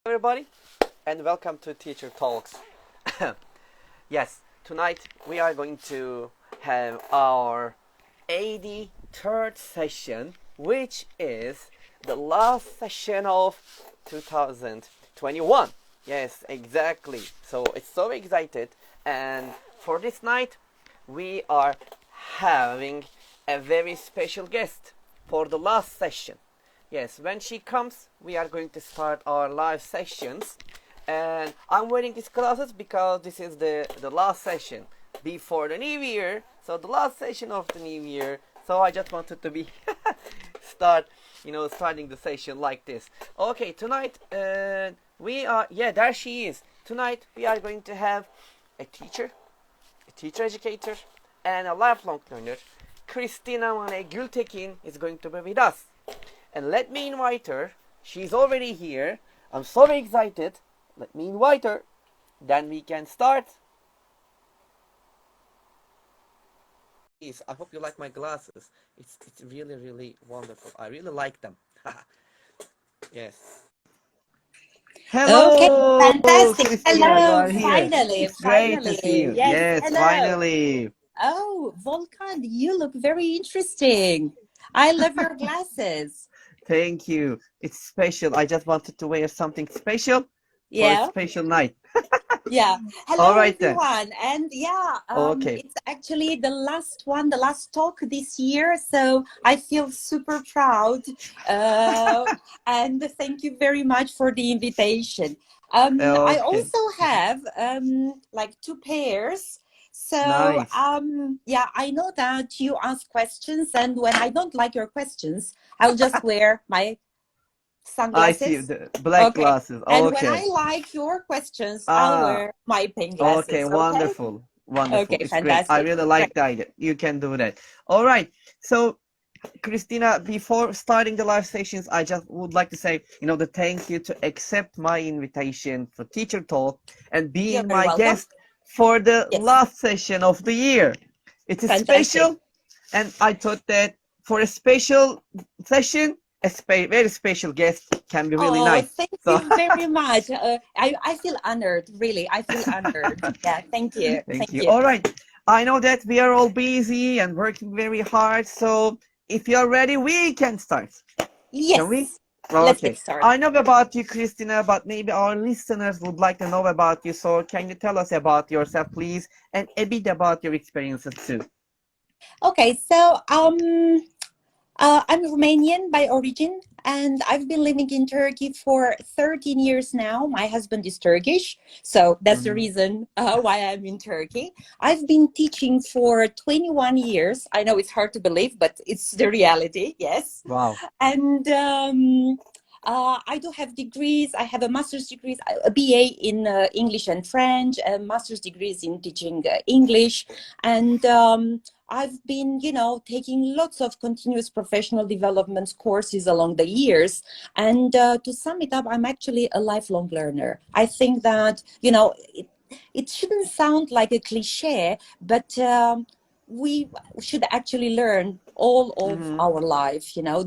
everybody, and welcome to Teacher Talks. Yes, tonight we are going to have our 83rd session, which is the last session of 2021. Yes, exactly. So it's so excited, and for this night we are having a very special guest for the last session. Yes, when she comes, we are going to start our live sessions. And I'm wearing these glasses because this is the last session before the new year. So the last session of the new year. So I just wanted to be starting the session like this. Okay, tonight there she is. Tonight we are going to have a teacher educator, and a lifelong learner. Cristina Manea Gultekin is going to be with us. And let me invite her. She's already here. I'm so excited. Let me invite her. Then we can start. Yes, I hope you like my glasses. It's really, really wonderful. I really like them. Yes. Okay, Hello, fantastic. Cristina, you Hello, are here. finally, It's great to see finally. you. Yes, Yes, hello. finally. Oh, Volkan, you look very interesting. I love your glasses. Thank you. It's special. I just wanted to wear something special for a Yeah, special night. yeah. All Hello, right then. everyone. And yeah, Okay. it's actually the last one, the last talk this year. So I feel super proud. Uh, and thank you very much for the invitation. I Okay. also have like two pairs. So Nice. yeah, I know that you ask questions, and when I don't like your questions, I'll just wear my I see sunglasses. the black Okay. glasses. And when Okay. I like your questions, I'll Ah, wear my pink okay. glasses. Okay. Wonderful. Wonderful. Okay. It's great. I Fantastic. really Great. like the idea. You can do that. All right. So, Christina, before starting the live sessions, I just would like to say, the thank you to accept my invitation for Teacher Talk and You're being very my welcome. guest for the Yes. last session of the year. It is Fantastic. special, and I thought that for a special session, very special guest can be really Oh, nice. thank So, you very much. I feel honored, really. I feel honored. Yeah. Thank you. thank Thank you. you. All right. I know that we are all busy and working very hard. So, if you are ready, we can start. Can we? Yes. Let's get Okay. started. I know about you, Christina, but maybe our listeners would like to know about you. So, can you tell us about yourself, please, and a bit about your experiences too? Okay. So, I'm Romanian by origin, and I've been living in Turkey for 13 years now. My husband is Turkish, so that's the Mhm. reason why I'm in Turkey. I've been teaching for 21 years. I know it's hard to believe, but it's the reality, yes. Wow. And I do have degrees. I have a master's degree, a BA in English and French, a master's degrees in teaching English, and I've been, taking lots of continuous professional development courses along the years. And to sum it up, I'm actually a lifelong learner. I think that, it shouldn't sound like a cliche, but we should actually learn all of Hmm. our life,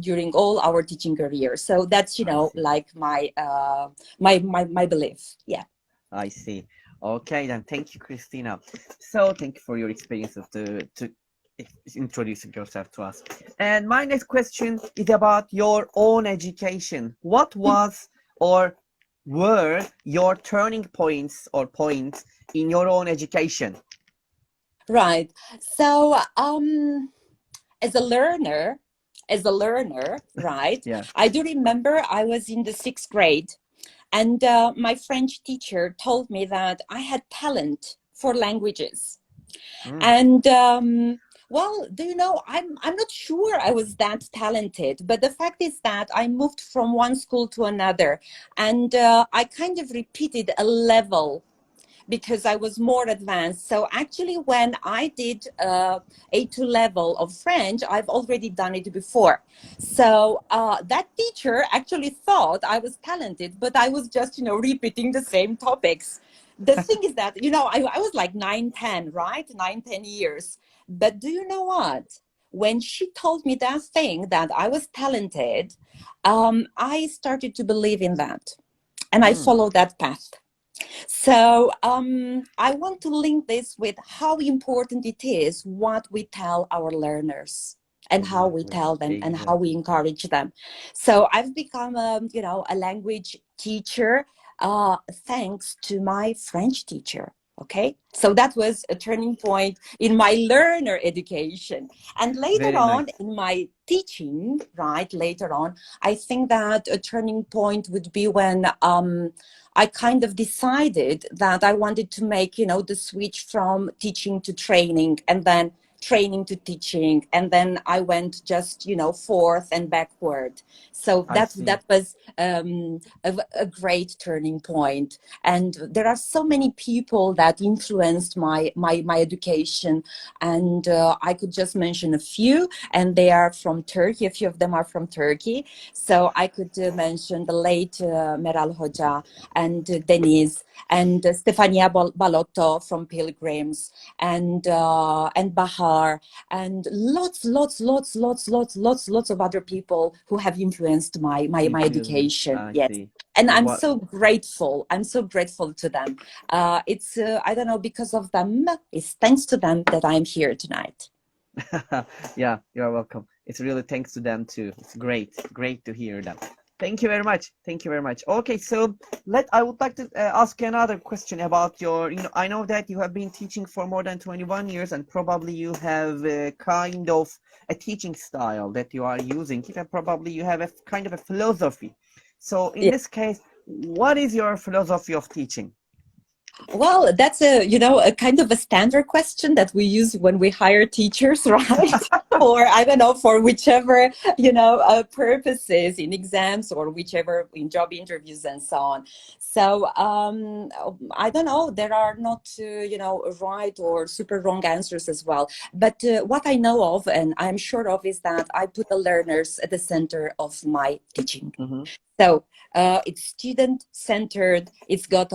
during all our teaching career. So that's, I see. like my belief. Yeah. I see. Okay, then thank you, Christina. So thank you for your experience of to introducing yourself to us. And my next question is about your own education. What was or were your turning points or points in your own education? Right. So as a learner, right, Yeah. I do remember I was in the 6th grade, and my French teacher told me that I had talent for languages. Mm. And well, do you know, I'm not sure I was that talented, but the fact is that I moved from one school to another, and I kind of repeated a level because I was more advanced. So actually, when I did A2 level of French, I've already done it before. So that teacher actually thought I was talented, but I was just, repeating the same topics. The thing is that, I was like 9, 10, right? 9, 10 years. But do you know what? When she told me that thing that I was talented, I started to believe in that. and I followed that path. So I want to link this with how important it is what we tell our learners and how we tell them and how we encourage them. So I've become a language teacher thanks to my French teacher. Okay, so that was a turning point in my learner education. And later on in my teaching, right, later on, I think that a turning point would be when I kind of decided that I wanted to make, the switch from teaching to training, and then training to teaching, and then I went just, forth and backward. So that was a great turning point. And there are so many people that influenced my education, and I could just mention a few, and they are from Turkey. A few of them are from Turkey. So I could mention the late Meral Hoca and Deniz and Stefania Balotto from Pilgrims, and Bahar, and lots of other people who have influenced my education. Yes. And I'm so grateful. I'm so grateful to them. It's I don't know, because of them, it's thanks to them that I'm here tonight. Yeah, you're welcome. It's really thanks to them too. It's great to hear that. Thank you very much. Thank you very much. Okay, so I would like to ask you another question about your, I know that you have been teaching for more than 21 years, and probably you have kind of a teaching style that you are using, and probably you have a kind of a philosophy. So in this case, what is your philosophy of teaching? Well, that's a kind of a standard question that we use when we hire teachers, right? Or I don't know, for whichever, purposes in exams or whichever in job interviews and so on. So I don't know, there are not, right or super wrong answers as well. But what I know of and I'm sure of is that I put the learners at the center of my teaching. So it's student-centered, it's got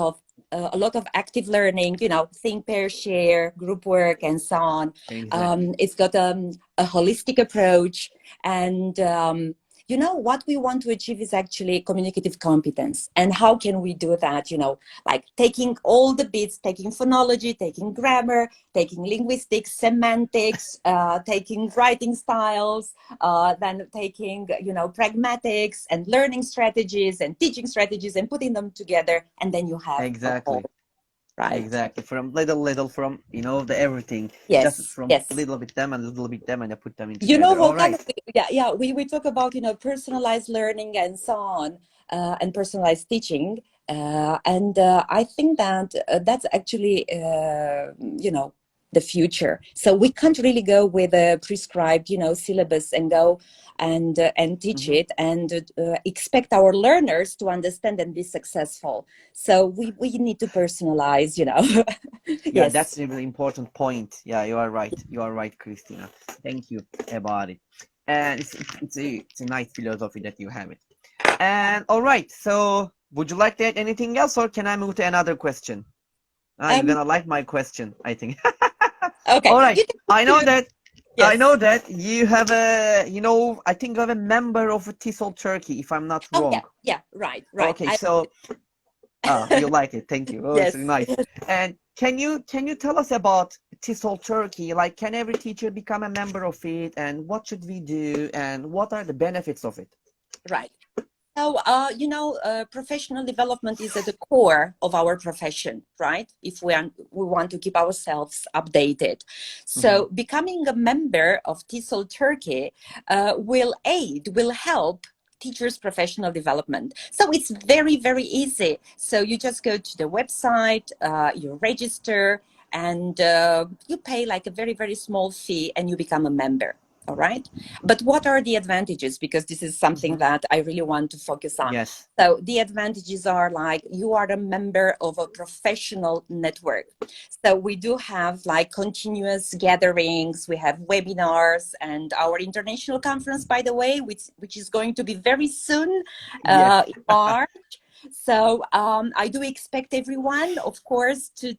a lot of active learning, think, pair, share, group work, and so on. It's got a holistic approach, and what we want to achieve is actually communicative competence. And how can we do that? Like taking all the bits, taking phonology, taking grammar, taking linguistics, semantics, taking writing styles, then taking, pragmatics and learning strategies and teaching strategies and putting them together. And then you have right. Exactly. From little from, the everything. Yes. Just from yes. little bit them and a little bit them, and I put them in together. We talk about, personalized learning and so on, and personalized teaching. And I think that that's actually, the future. So we can't really go with a prescribed, syllabus and go and teach it and expect our learners to understand and be successful. So we need to personalize, Yeah, that's a really important point. Yeah, you are right. You are right, Cristina. Thank you about it. And it's a nice philosophy that you have it. And all right, so would you like to add anything else, or can I move to another question? You're gonna like my question, I think. Okay. All right. I know that you have I think you have a member of Tesol Turkey, if I'm not wrong. Yeah, right. Okay, so you like it. Thank you. Oh, Yes. it's nice. And can you tell us about Tesol Turkey? Like, can every teacher become a member of it, and what should we do, and what are the benefits of it? Right. So, professional development is at the core of our profession, right? If we want to keep ourselves updated. So becoming a member of Tesol Turkey will help teachers' professional development. So it's very, very easy. So you just go to the website, you register, and you pay like a very, very small fee, and you become a member. All right. But what are the advantages? Because this is something that I really want to focus on. Yes. So the advantages are like you are a member of a professional network. So we do have like continuous gatherings. We have webinars and our international conference, by the way, which is going to be very soon in March. So I do expect everyone, of course, to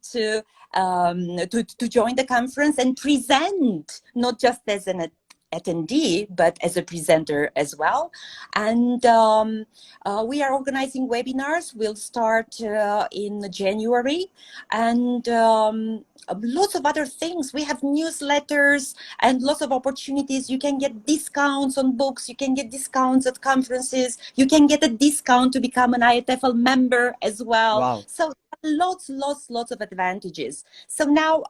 join the conference and present, not just as an attendee, but as a presenter as well. And we are organizing webinars. We'll start in January, and lots of other things. We have newsletters and lots of opportunities. You can get discounts on books. You can get discounts at conferences. You can get a discount to become an IATEFL member as well. Wow. So lots of advantages. So now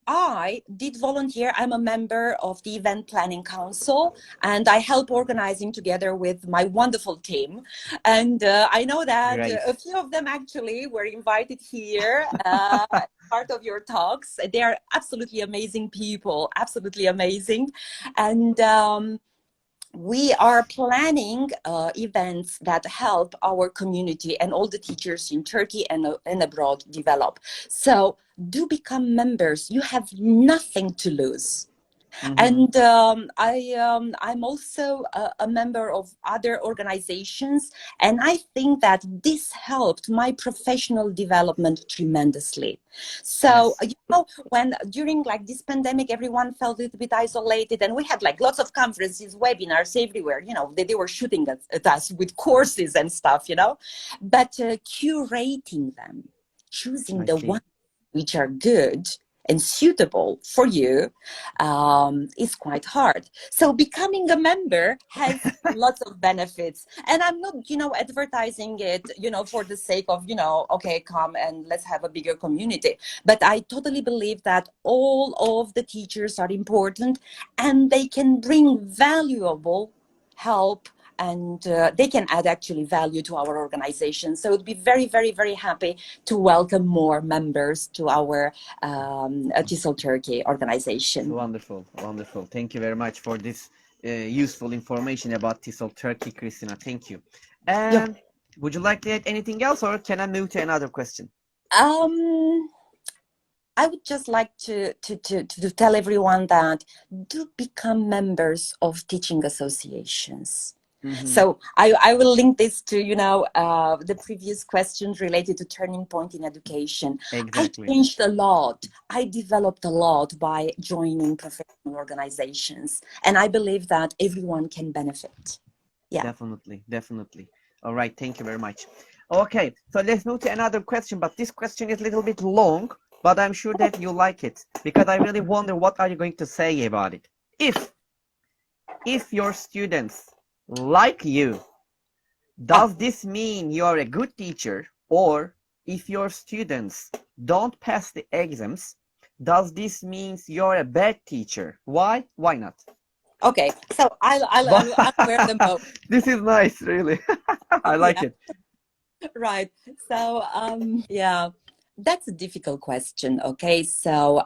I did volunteer. I'm a member of the Event Planning Council, and I help organizing together with my wonderful team. And I know that Great. a few of them actually were invited here part of your talks. They are absolutely amazing people, absolutely amazing. And we are planning events that help our community and all the teachers in Turkey and abroad develop. So do become members. You have nothing to lose. And I'm also a member of other organizations, and I think that this helped my professional development tremendously. So, Yes. you know, when during like this pandemic, everyone felt a little bit isolated, and we had like lots of conferences, webinars everywhere, you know, they were shooting at us with courses and stuff, you know, but curating them, choosing the ones which are good and suitable for you is quite hard. So becoming a member has lots of benefits. And I'm not, you know, advertising it, you know, for the sake of, you know, okay, come and let's have a bigger community. But I totally believe that all of the teachers are important and they can bring valuable help, and they can add actually value to our organization. So we'd be very, very, very happy to welcome more members to our Tesol Turkey organization. Wonderful, wonderful. Thank you very much for this useful information about Tesol Turkey, Cristina. Thank you. And would you like to add anything else, or can I move to another question? I would just like to tell everyone that do become members of teaching associations. So I will link this to, you know, the previous questions related to turning point in education. Exactly. I changed a lot. I developed a lot by joining professional organizations. And I believe that everyone can benefit. Yeah. Definitely, definitely. All right, thank you very much. Okay, so let's move to another question, but this question is a little bit long, but I'm sure that you like it, because I really wonder what are you going to say about it. If your students like you, does this mean you're a good teacher? Or if your students don't pass the exams, does this mean you're a bad teacher? Why? Why not? Okay, so I'll wear them both. This is nice, really. I like it. Right. So, yeah, that's a difficult question. Okay. So,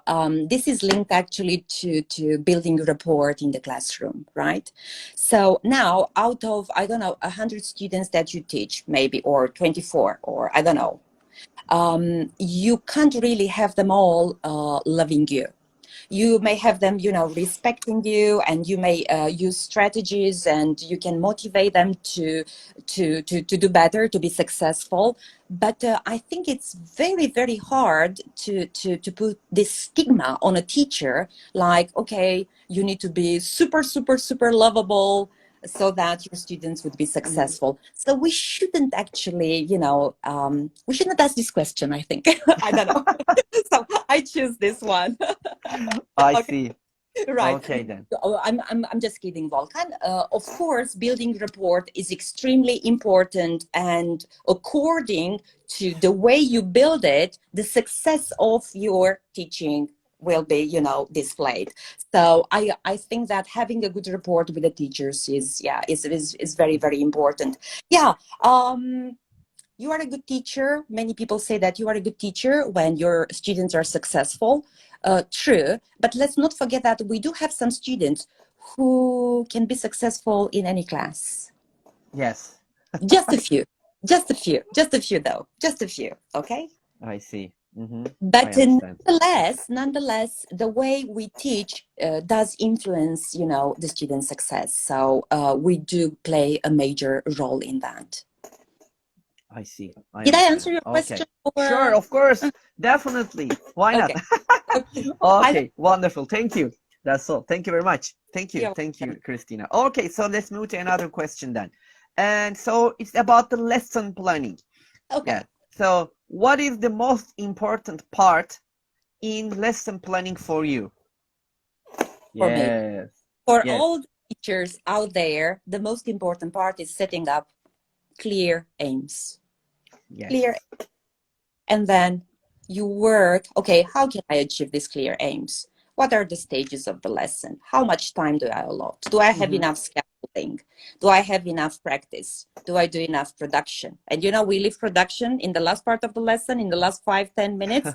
this is linked actually to building rapport in the classroom, right? So now out of, I don't know, 100 students that you teach maybe, or 24, or I don't know, you can't really have them all loving you. You may have them, you know, respecting you, and you may use strategies, and you can motivate them to do better, to be successful. But I think it's very, very hard to put this stigma on a teacher, like, okay, you need to be super, super, super lovable so that your students would be successful. So we shouldn't actually, you know, we shouldn't ask this question, I think. I don't know. So I choose this one. I see. Right. Okay, then. I'm just kidding, Volkan. Of course, building rapport is extremely important, and according to the way you build it, the success of your teaching will be, you know, displayed. So I think that having a good rapport with the teachers is very, very important. Yeah. You are a good teacher. Many people say that you are a good teacher when your students are successful. True, but let's not forget that we do have some students who can be successful in any class. Yes. Just a few, just a few, just a few though, just a few, okay? I see. But I understand. nonetheless, the way we teach does influence, you know, the student success. So we do play a major role in that. I see. Did I answer your question? Or... Sure, of course. Definitely. Why not? Okay. Okay, wonderful. Thank you. That's all. Thank you very much. You're Thank you, welcome. Christina. Okay, so let's move to another question then. And so it's about the lesson planning. Yeah. Okay. So what is the most important part in lesson planning for you? For me, Yes. for Yes. all the teachers out there, the most important part is setting up clear aims. Clear, Yes. and then you work, okay, how can I achieve these clear aims? What are the stages of the lesson? How much time do I allot? Do I have Mm-hmm. enough scaffolding? Do I have enough practice? Do I do enough production? And we leave production in the last part of the lesson, in the last 5-10 minutes.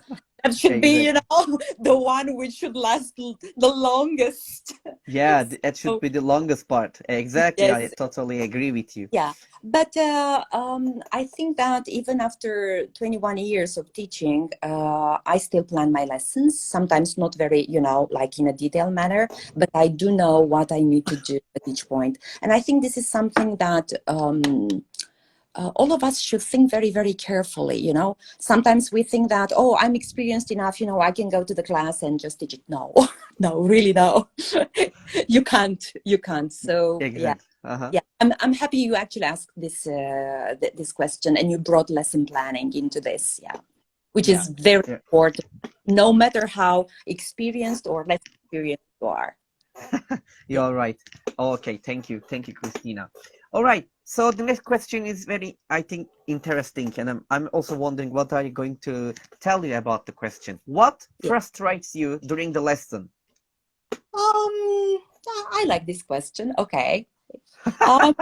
That should be, Exactly. the one which should last the longest. Yeah, that should So, be the longest part. Exactly. I yes, totally agree with you. yeah, but I think that even after 21 years of teaching, I still plan my lessons, sometimes not very, like in a detailed manner, but I do know what I need to do at each point. And I think this is something that all of us should think very, very carefully. Sometimes we think that, oh, I'm experienced enough, I can go to the class and just teach it. No, no, really, no. You can't. So, yeah. Exactly. Uh-huh. Yeah, I'm happy you actually asked this question and you brought lesson planning into this. Yeah, which Yeah. is very Yeah. important, no matter how experienced or less experienced you are. Yeah. You're right. Okay, thank you. Thank you, Christina. All right. So the next question is very, I think, interesting. And I'm also wondering what are you going to tell you about the question? What Yeah. frustrates you during the lesson? I like this question. Okay. Um,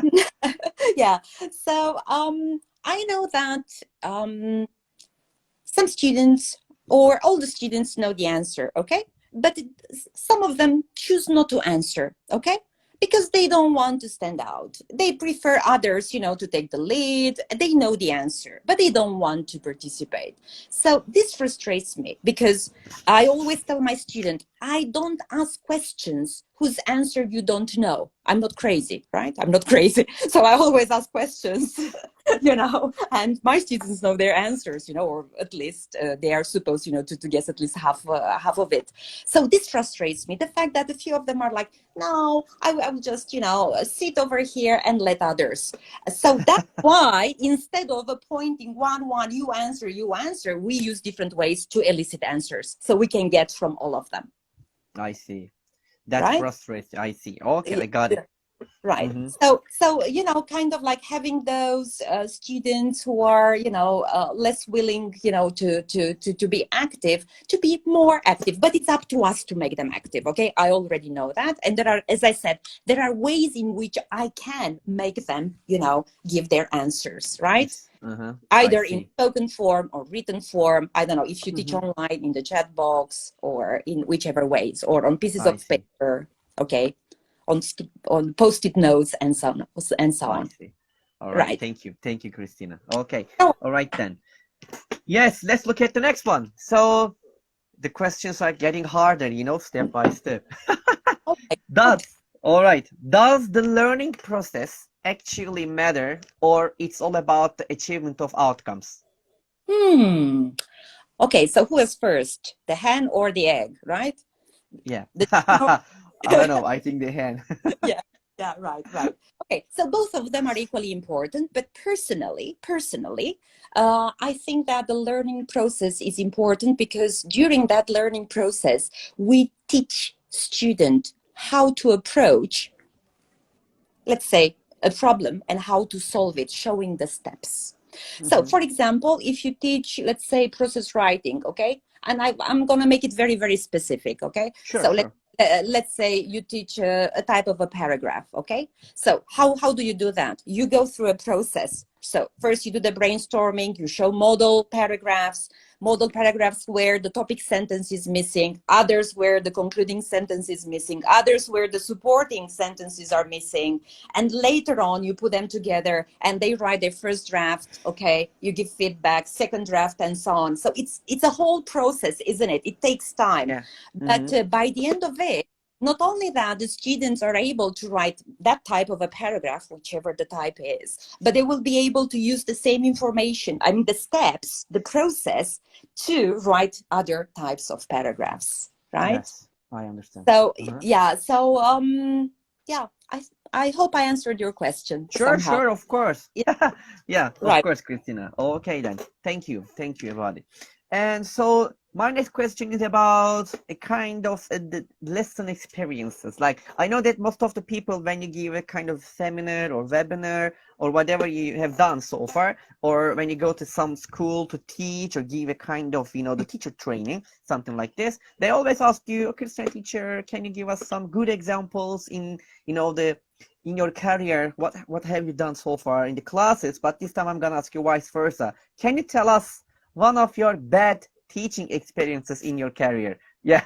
yeah. So I know that some students or all the students know the answer, okay? But some of them choose not to answer, okay? Because they don't want to stand out. They prefer others, to take the lead. They know the answer, but they don't want to participate. So this frustrates me because I always tell my student, I don't ask questions whose answer you don't know. I'm not crazy, right? I'm not crazy. So I always ask questions and my students know their answers, or at least they are supposed, to guess at least half of it. So this frustrates me. The fact that a few of them are like, no, I will just, sit over here and let others. So that's why instead of appointing one, you answer, we use different ways to elicit answers so we can get from all of them. I see. That Right? frustrates. I see. Okay, Yeah. I got it. Right. Mm-hmm. So kind of like having those students who are, less willing, to be active, to be more active. But it's up to us to make them active. Okay, I already know that, and there are, as I said, there are ways in which I can make them, give their answers. Right. Uh-huh. I Either in see. spoken form or written form. I don't know if you teach Mm-hmm. online in the chat box or in whichever ways, or on pieces I of see. paper. Okay, on post-it notes and so on and so I on. see. All right. Right. Thank you. Thank you, Christina. Okay. So, All right then. Yes, let's look at the next one. So the questions are getting harder, step by step. okay. Does, Okay. all right, does the learning process actually matter or it's all about the achievement of outcomes? Hmm. Okay. So who is first, the hen or the egg? Right. Yeah. The I don't know. I think the hand. yeah. Yeah. Right. Right. Okay. So both of them are equally important, but personally, I think that the learning process is important because during that learning process, we teach student how to approach, let's say, a problem and how to solve it, showing the steps. So, Hmm. for example, if you teach, let's say, process writing, okay, and I'm going to make it very, very specific, okay. Sure, So sure. let's say you teach a type of a paragraph, okay. So how do you do that? You go through a process. So first you do the brainstorming, you show model paragraphs where the topic sentence is missing, others where the concluding sentence is missing, others where the supporting sentences are missing, and later on you put them together and they write their first draft. Okay, you give feedback, second draft, and so on. So it's a whole process, isn't it? It takes time, Yeah. but Hmm. by the end of it, not only that the students are able to write that type of a paragraph, whichever the type is, but they will be able to use the same information, I mean the steps, the process, to write other types of paragraphs, right? Yes. I understand. So Uh-huh. yeah, so yeah, I hope I answered your question Sure, somehow. sure, of course. Yeah, Yeah, of right. course, Christina. Okay, then. Thank you, everybody. And so my next question is about a kind of the lesson experiences. Like I know that most of the people, when you give a kind of seminar or webinar or whatever you have done so far, or when you go to some school to teach or give a kind of, the teacher training, something like this, they always ask you, okay, Christina teacher, can you give us some good examples the in your career, what have you done so far in the classes? But this time I'm gonna ask you vice versa. Can you tell us one of your bad teaching experiences in your career? Yeah,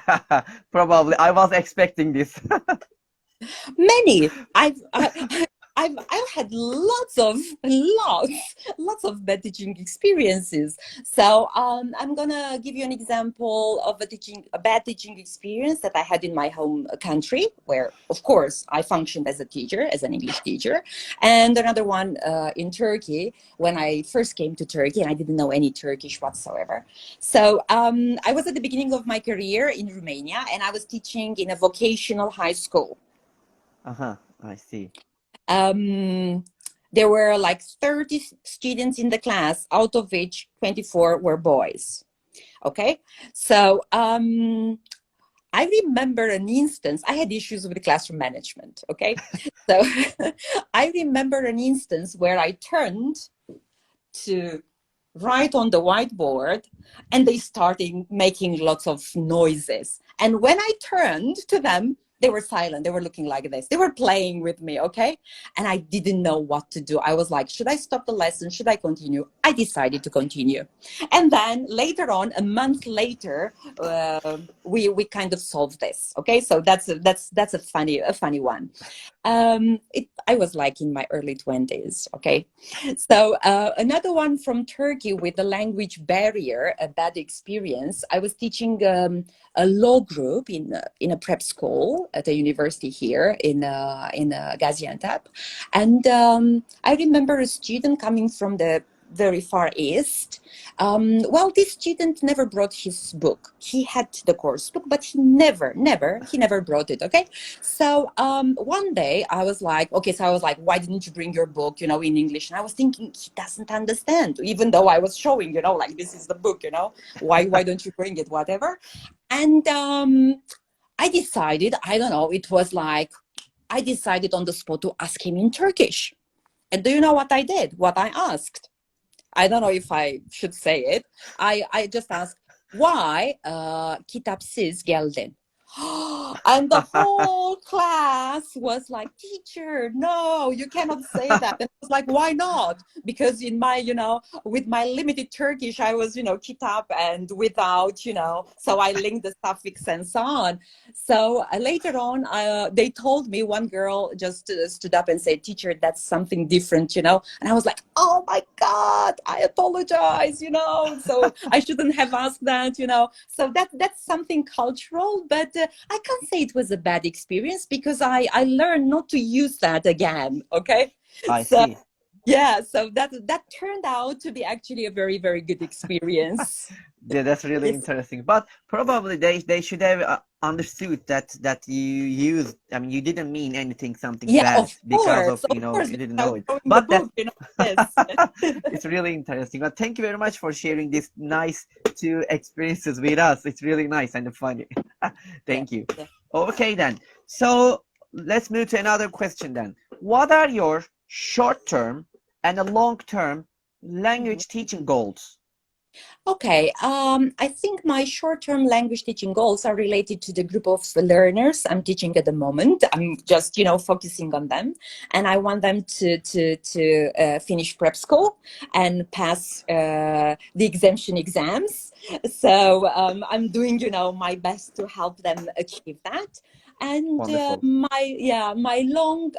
probably. I was expecting this. Many. I've had lots of bad teaching experiences. So I'm gonna give you an example of a bad teaching experience that I had in my home country, where of course I functioned as a teacher, as an English teacher, and another one in Turkey when I first came to Turkey and I didn't know any Turkish whatsoever. So I was at the beginning of my career in Romania and I was teaching in a vocational high school. Uh-huh, I see. um, there were like 30 students in the class, out of which 24 were boys. Okay, so I remember an instance. I had issues with the classroom management. Okay, so I remember an instance where I turned to write on the whiteboard and they started making lots of noises. And when I turned to them, they were silent. They were looking like this. They were playing with me, okay? And I didn't know what to do. I was like, should I stop the lesson? Should I continue? I decided to continue. And then later on, a month later, we kind of solved this, okay? So that's a funny one. I was like in my early 20s, okay? So another one from Turkey with the language barrier, a bad experience. I was teaching a law group in a prep school at a university here in Gaziantep, and I remember a student coming from the very far east. Well, this student never brought his book. He had the course book, but he never brought it. Okay, so one day I was like, okay, so I was like, why didn't you bring your book, in English? And I was thinking he doesn't understand, even though I was showing, like this is the book, why don't you bring it, whatever. And I decided, I don't know, it was like I decided on the spot to ask him in Turkish. And do you know what I did? What I asked? I don't know if I should say it. I just asked, why kitapsız geldin? And the whole class was like, teacher, no, you cannot say that. And I was like, why not? Because in my, with my limited Turkish, I was, kitap and without, so I linked the suffix and so on. So later on, they told me, one girl just stood up and said, teacher, that's something different, And I was like, oh my God, I apologize, so I shouldn't have asked that, So that's something cultural, but I can't say it was a bad experience because I learned not to use that again. Okay. I So see. yeah, so that turned out to be actually a very, very good experience. Yeah, that's really Yes. interesting. But probably they should have understood that you used. I mean, you didn't mean anything something Yeah, bad because of of course, you because didn't I know was it. showing the But that book, yes. it's really interesting. But thank you very much for sharing this nice two experiences with us. It's really nice and funny. Yeah, Thank you. yeah. Okay then. So let's move to another question then. What are your short-term and long-term Mhm. language teaching goals? Okay, I think my short-term language teaching goals are related to the group of learners I'm teaching at the moment. I'm just, focusing on them, and I want them to finish prep school and pass the exemption exams. So I'm doing, my best to help them achieve that. And Wonderful. my long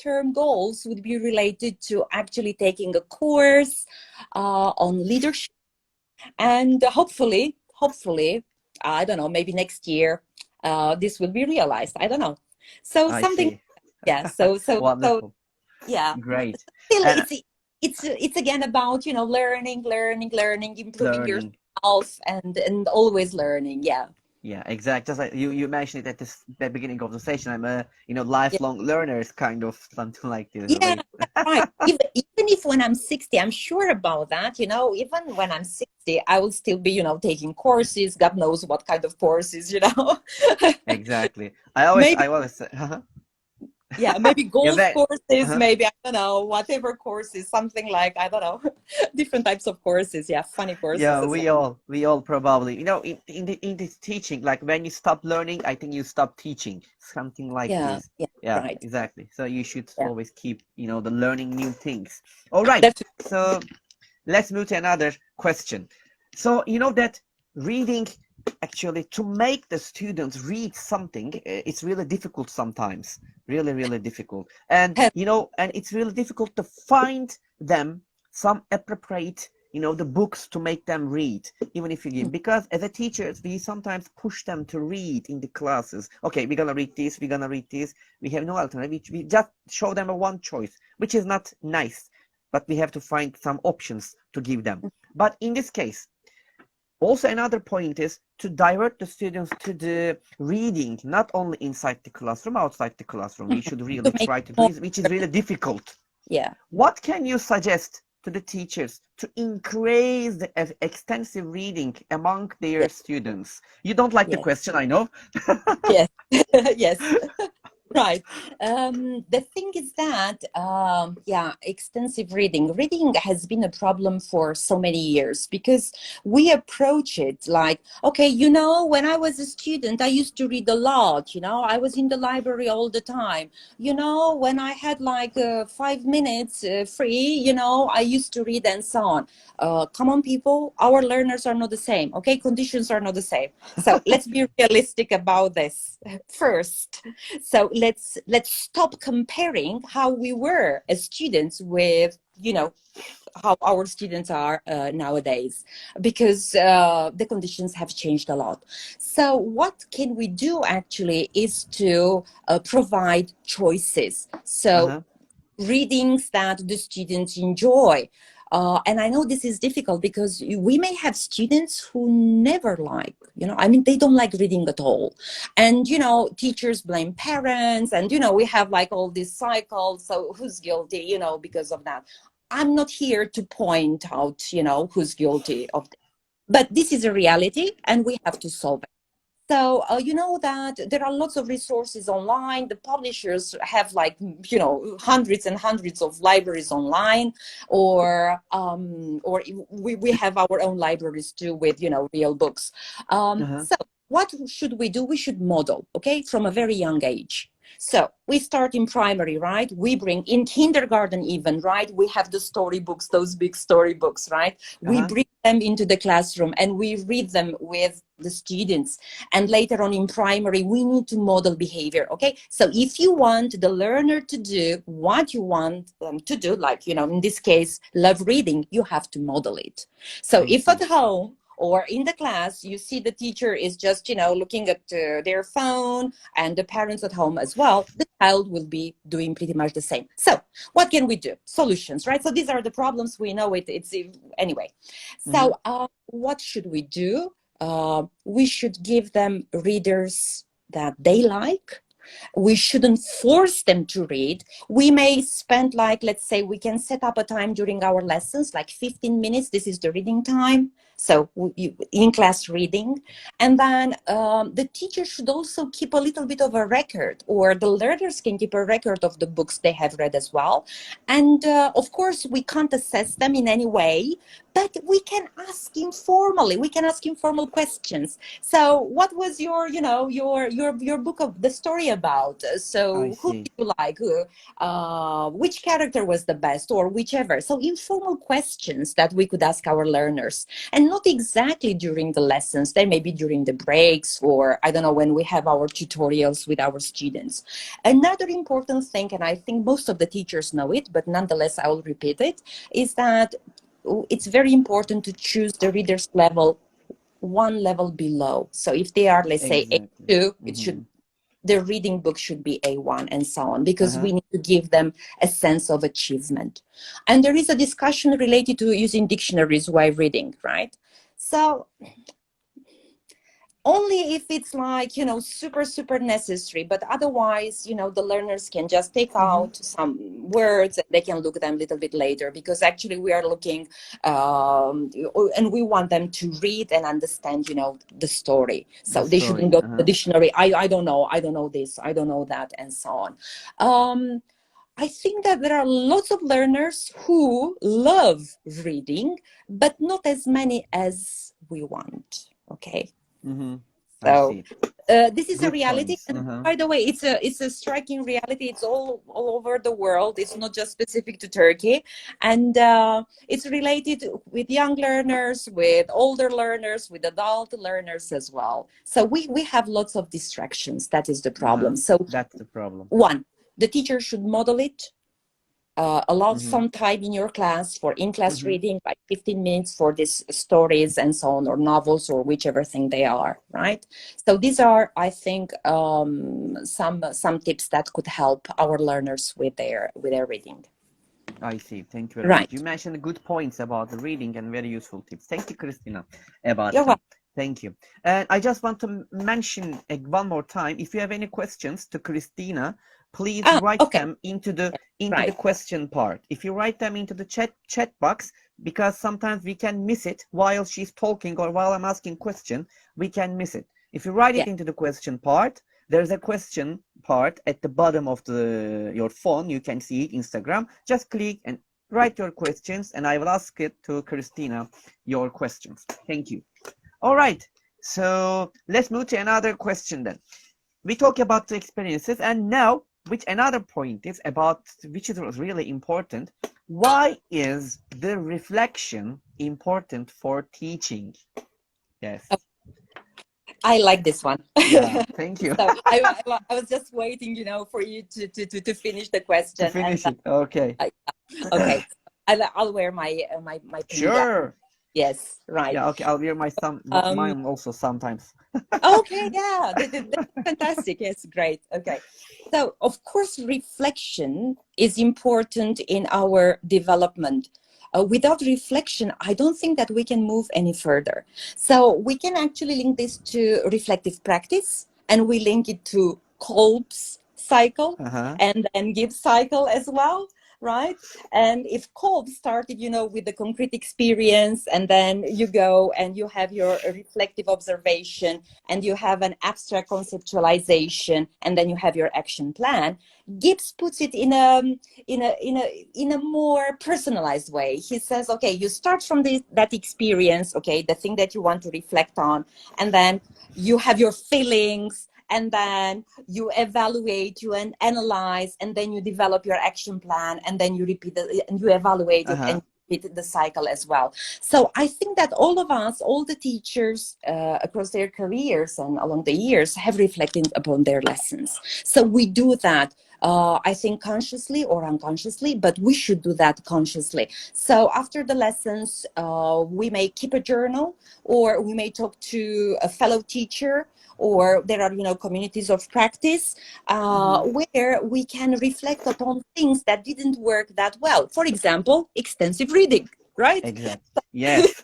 term goals would be related to actually taking a course on leadership, and hopefully, I don't know, maybe next year this will be realized. I don't know. So I something, see. yeah. So Wonderful. yeah. Great. Still, And it's again about learning, improving learning. yourself, and always learning. Yeah. Yeah, exactly. Just like you mentioned it at the beginning of the session. I'm a Yeah, lifelong learner, kind of something like this, yeah, right? that's right. Even if when I'm 60, I'm sure about that, even when I'm 60, I will still be, taking courses, God knows what kind of courses. Exactly. Maybe, I always say, yeah, maybe yeah, golf that, courses, uh maybe, I don't know, whatever courses, something like, I don't know, different types of courses. Yeah, funny courses yeah, as well. we all probably, in this teaching, like when you stop learning, I think you stop teaching, something like Yeah, this. yeah, Yeah, right. exactly. So you should Yeah, always keep, the learning new things. All right. that's So let's move to another question. So you know that reading, actually, to make the students read something, it's really difficult sometimes, really, really difficult. And and it's really difficult to find them some appropriate, the books to make them read, even if you give, because as a teachers we sometimes push them to read in the classes. Okay, we're gonna read this, we're gonna read this. We have no alternative. We just show them a one choice, which is not nice, but we have to find some options to give them. But in this case, also another point is to divert the students to the reading, not only inside the classroom, outside the classroom. We should to really make try to do more. it, which is really difficult. Yeah. What can you suggest to the teachers to increase the extensive reading among their Yeah. students? You don't like the Yeah. question, I know. Yes. Yes. Right. The thing is that, yeah, extensive reading. Reading has been a problem for so many years because we approach it like, okay, when I was a student, I used to read a lot. I was in the library all the time. When I had like 5 minutes free, I used to read and so on. Come on, people, our learners are not the same. Okay, conditions are not the same. So let's be realistic about this first. So let's stop comparing how we were as students with how our students are nowadays, because the conditions have changed a lot. So what can we do actually is to provide choices. So Uh-huh. readings that the students enjoy. And I know this is difficult because we may have students who never like, I mean, they don't like reading at all. And, teachers blame parents and, we have like all these cycles. So who's guilty, because of that? I'm not here to point out, who's guilty of this. But this is a reality and we have to solve it. So you know that there are lots of resources online. The publishers have like hundreds and hundreds of libraries online, or we have our own libraries too with real books. Uh-huh. So what should we do? We should model, okay, from a very young age. So we start in primary, right? We bring in kindergarten even, right? We have the storybooks, those big storybooks, right? We Uh-huh. bring them into the classroom and we read them with the students. And later on in primary, we need to model behavior, okay? So if you want the learner to do what you want them to do, like, in this case, love reading, you have to model it. So I if at see. home or in the class, you see the teacher is just, looking at their phone and the parents at home as well, the child will be doing pretty much the same. So what can we do? Solutions, right? So these are the problems. We know it. It's anyway. Mm-hmm. So what should we do? We should give them readers that they like. We shouldn't force them to read. We may spend, like, let's say we can set up a time during our lessons, like 15 minutes. This is the reading time. So in class reading. And then the teacher should also keep a little bit of a record, or the learners can keep a record of the books they have read as well. And of course, we can't assess them in any way, but we can ask informally. We can ask informal questions. So what was your book of the story about? I So who see. did you like? Which character was the best, or whichever? So informal questions that we could ask our learners, and not exactly during the lessons. They may be during the breaks, or I don't know, when we have our tutorials with our students. Another important thing, and I think most of the teachers know it, but nonetheless I will repeat it, is that it's very important to choose the reader's level one level below. So if they are, let's say, Exactly. A2, Mm-hmm. the reading book should be A1 and so on, because Uh-huh. we need to give them a sense of achievement. And there is a discussion related to using dictionaries while reading, right? So only if it's like, you know, super necessary, but otherwise, you know, the learners can just take out some words and they can look at them a little bit later, because actually we are looking and we want them to read and understand, you know, the story. The So they story. shouldn't go to the dictionary. I don't know this, I don't know that, and so on. I think that there are lots of learners who love reading, but not as many as we want. Okay. I So see. this is a Good reality, points. and by the way, it's a striking reality. It's all over the world. It's not just specific to Turkey, and it's related with young learners, with older learners, with adult learners as well. So we have lots of distractions. That is the problem. So That's the problem. one, the teacher should model it. Allow some time in your class for in-class reading, like 15 minutes for these stories and so on, or novels, or whichever thing they are, right? So these are, I think, some tips that could help our learners with their reading. I see. Thank you very much. Right. You mentioned good points about the reading and very useful tips. Thank you, Christina, about You're them. welcome. Thank you. And I just want to mention one more time, if you have any questions to Christina, please write them into the question part. If you write them into the chat box, because sometimes we can miss it while she's talking or while I'm asking question, we can miss it. If you write it into the question part, there's a question part at the bottom of your phone. You can see it, Instagram. Just click and write your questions, and I will ask it to Christina, your questions. Thank you. All right. So let's move to another question then. We talk about the experiences, and now, which another point is about, which is really important. Why is the reflection important for teaching? Yes. I like this one. Yeah, thank you. So I was just waiting, you know, for you to finish the question. To finish it. Okay. Okay. I'll wear my pin Sure. Yes, right. Yeah, okay. I'll wear mine also sometimes. Okay, yeah, that's fantastic. Yes, great. Okay. So, of course, reflection is important in our development. Without reflection, I don't think that we can move any further. So we can actually link this to reflective practice, and we link it to Kolb's cycle and Gibbs cycle as well, right? And if Kolb started, you know, with the concrete experience, and then you go and you have your reflective observation, and you have an abstract conceptualization, and then you have your action plan, Gibbs puts it in a more personalized way. He says, okay, you start from that experience, okay, the thing that you want to reflect on, and then you have your feelings, and then you evaluate, you analyze, and then you develop your action plan, and then you repeat it, and you evaluate it, and repeat the cycle as well. So I think that all of us, all the teachers across their careers and along the years, have reflected upon their lessons. So we do that. I think consciously or unconsciously, but we should do that consciously. So after the lessons, we may keep a journal, or we may talk to a fellow teacher, or there are, you know, communities of practice where we can reflect upon things that didn't work that well. For example, extensive reading, right? Exactly. Yes.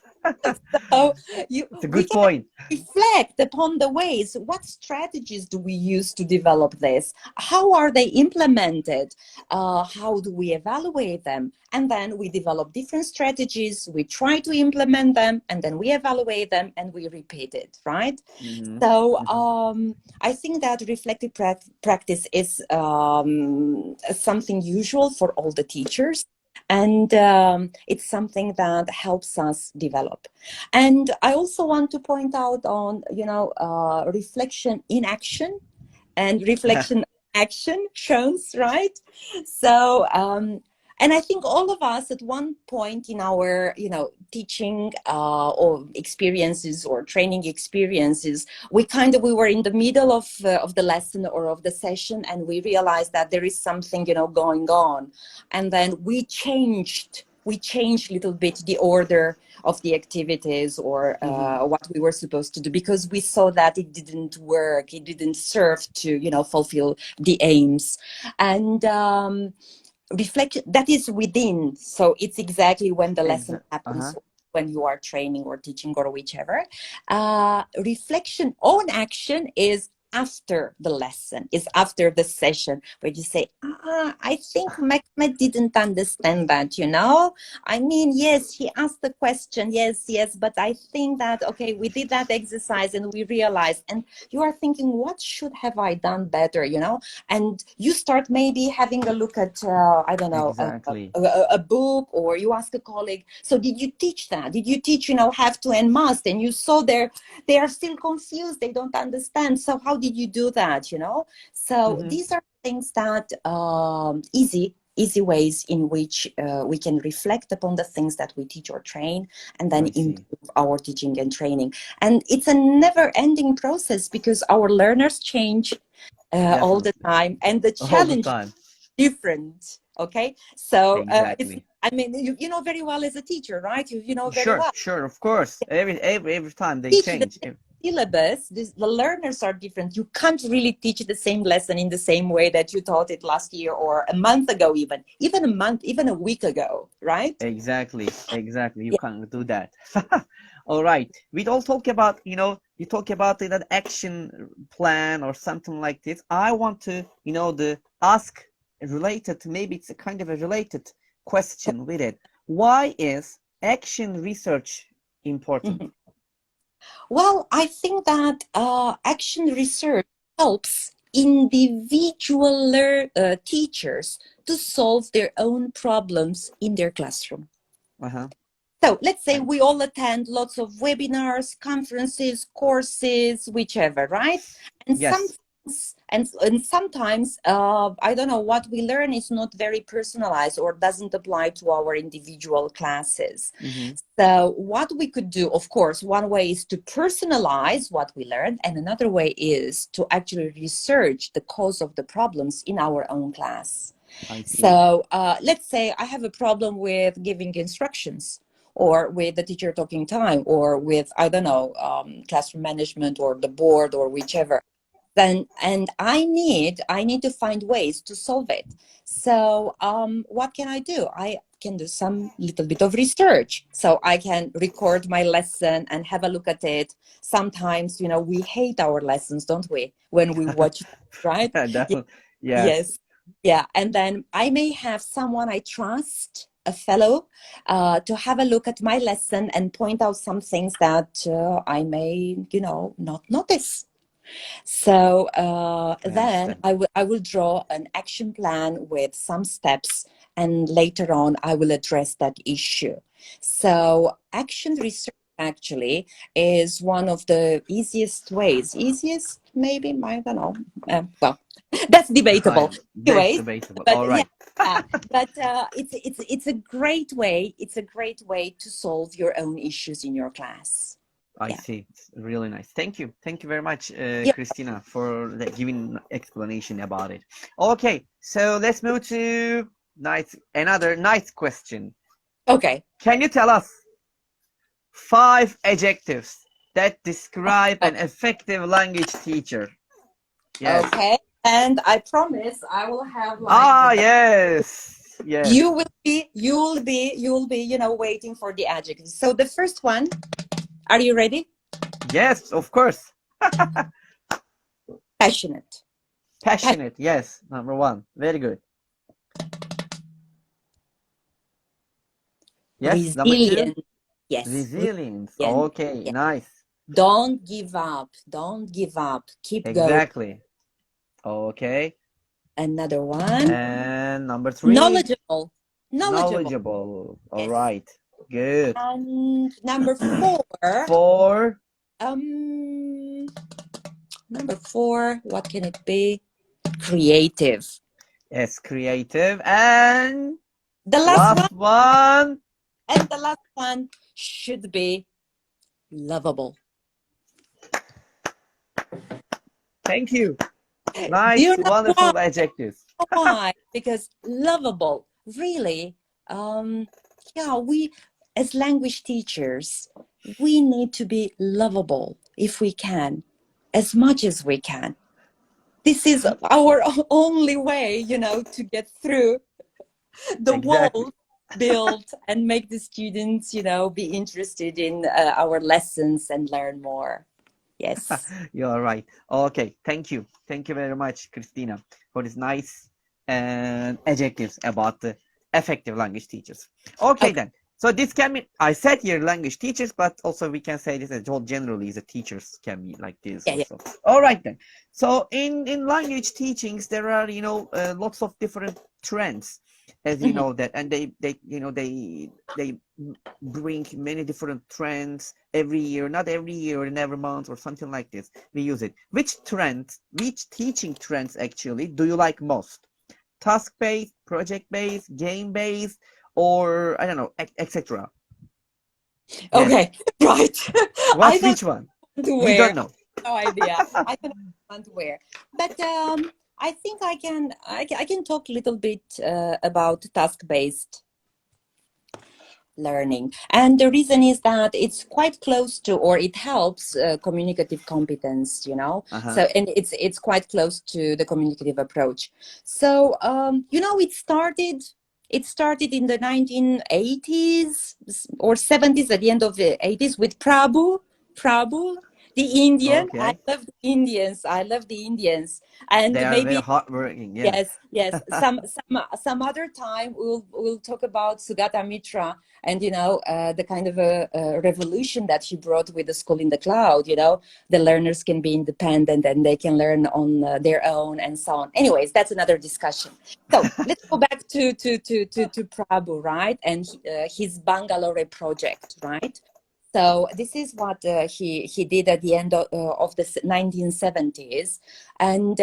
So it's a good point. Reflect upon the ways, what strategies do we use to develop this? How are they implemented? How do we evaluate them? And then we develop different strategies, we try to implement them, and then we evaluate them, and we repeat it, right? So I think that reflective practice is something usual for all the teachers. And it's something that helps us develop. And I also want to point out on, you know, reflection in action and reflection action shows, right? So, and I think all of us at one point in our, you know, teaching or experiences or training experiences, we were in the middle of the lesson or of the session, and we realized that there is something, you know, going on, and then we changed a little bit the order of the activities or what we were supposed to do, because we saw that it didn't work, it didn't serve to, you know, fulfill the aims. And reflection, that is within, so it's exactly when the lesson happens. when you are training or teaching or whichever. Reflection on action is after the lesson, is after the session, where you say, I think Mehmet didn't understand that, you know? I mean, yes, he asked the question, yes, but I think that, okay, we did that exercise and we realized, and you are thinking, what should have I done better, you know? And you start maybe having a look at, I don't know, Exactly. a book, or you ask a colleague, so did you teach that? Did you teach, you know, have to and must? And you saw they are still confused, they don't understand. So how did you do that, you know? So these are things that easy ways in which we can reflect upon the things that we teach or train, and then improve our teaching and training. And it's a never-ending process, because our learners change all the time, and the challenge is different. Okay, so it's, I mean, you know very well as a teacher, right? You know very well. Sure, of course. Every time they Teach change. The syllabus, the learners are different. You can't really teach the same lesson in the same way that you taught it last year or a month ago, even a month, even a week ago, right? Exactly. You can't do that. All right. We all talk about, you know, you talk about an action plan or something like this. I want to, you know, ask related, maybe it's a kind of a related question with it. Why is action research important? Well, I think that action research helps individual teachers to solve their own problems in their classroom. So let's say we all attend lots of webinars, conferences, courses, whichever, right? And sometimes I don't know, what we learn is not very personalized or doesn't apply to our individual classes. So what we could do, of course, one way is to personalize what we learned, and another way is to actually research the cause of the problems in our own class. So let's say I have a problem with giving instructions, or with the teacher talking time, or with, I don't know, classroom management or the board or whichever. And I need to find ways to solve it. So what can I do? I can do some little bit of research. So I can record my lesson and have a look at it. Sometimes, you know, we hate our lessons, don't we, when we watch, right? Yes. Yeah. And then I may have someone I trust, a fellow, to have a look at my lesson and point out some things that I may, you know, not notice. So then I will draw an action plan with some steps, and later on I will address that issue. So action research actually is one of the easiest ways. Easiest, maybe, I don't know. Well, that's debatable. That's debatable. But all right. but it's a great way. It's a great way to solve your own issues in your class. I see. It's really nice. Thank you very much, Cristina, for giving explanation about it. Okay, so let's move to another nice question. Okay. Can you tell us 5 adjectives that describe an effective language teacher? Yes. Okay, and I promise I will have like yes. You will be, you know, waiting for the adjectives. So the first one, are you ready? Yes, of course. Passionate. Passionate, yes, number 1. Very good. Yes, number 2. Yes. Resilience. Okay, nice. Don't give up. Don't give up. Keep going. Exactly. Okay. Another one. And number 3. Knowledgeable. All right. Good. And number 4. 4. Number 4. What can it be? Creative. Yes, creative. And the last one. And the last one should be lovable. Thank you. Nice, wonderful adjectives. Why? Because lovable, really, we as language teachers, we need to be lovable if we can, as much as we can. This is our only way, you know, to get through the walls build and make the students, be interested in our lessons and learn more. Yes. You're right. Okay, thank you. Thank you very much, Christina, for this nice adjectives about the effective language teachers. Okay, Okay. then. So this can be, I said here language teachers, but also we can say this as well generally the teachers can be like this Yeah, yeah. also. All right then. So in language teachings, there are, lots of different trends, as you Mhm. know that, and they bring many different trends every year, not every year and every month or something like this. We use it. Which teaching trends actually do you like most? Task-based, project-based, game-based, or I don't know, etc. Yes. Okay, right. I What's don't which one? want to You wear. don't know. No idea. I don't want to wear. But I think I can talk a little bit about task-based learning. And the reason is that it's quite close to, or it helps communicative competence, Uh-huh. So, and it's quite close to the communicative approach. So, it started in the 1980s or 70s, at the end of the 80s, with Prabhu, the Indian. I Okay. love the Indians. I love the Indians. And They are very maybe, hardworking. Yeah. yes, yes. Some other time we'll talk about Sugata Mitra, and the kind of a revolution that he brought with the school in the cloud. The learners can be independent and they can learn on their own and so on. Anyways, that's another discussion. So let's go back to Prabhu, right? And his Bangalore project, right? So this is what he did at the end of the 1970s, and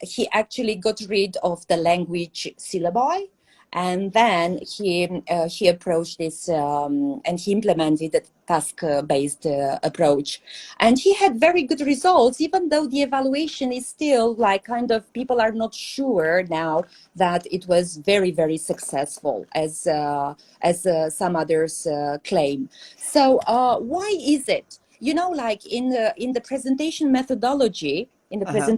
he actually got rid of the language syllabi, and then he approached this and he implemented the task-based approach, and he had very good results, even though the evaluation is still like kind of people are not sure now that it was very, very successful as some others claim. So why is it? Like in the presentation methodology, Uh-huh.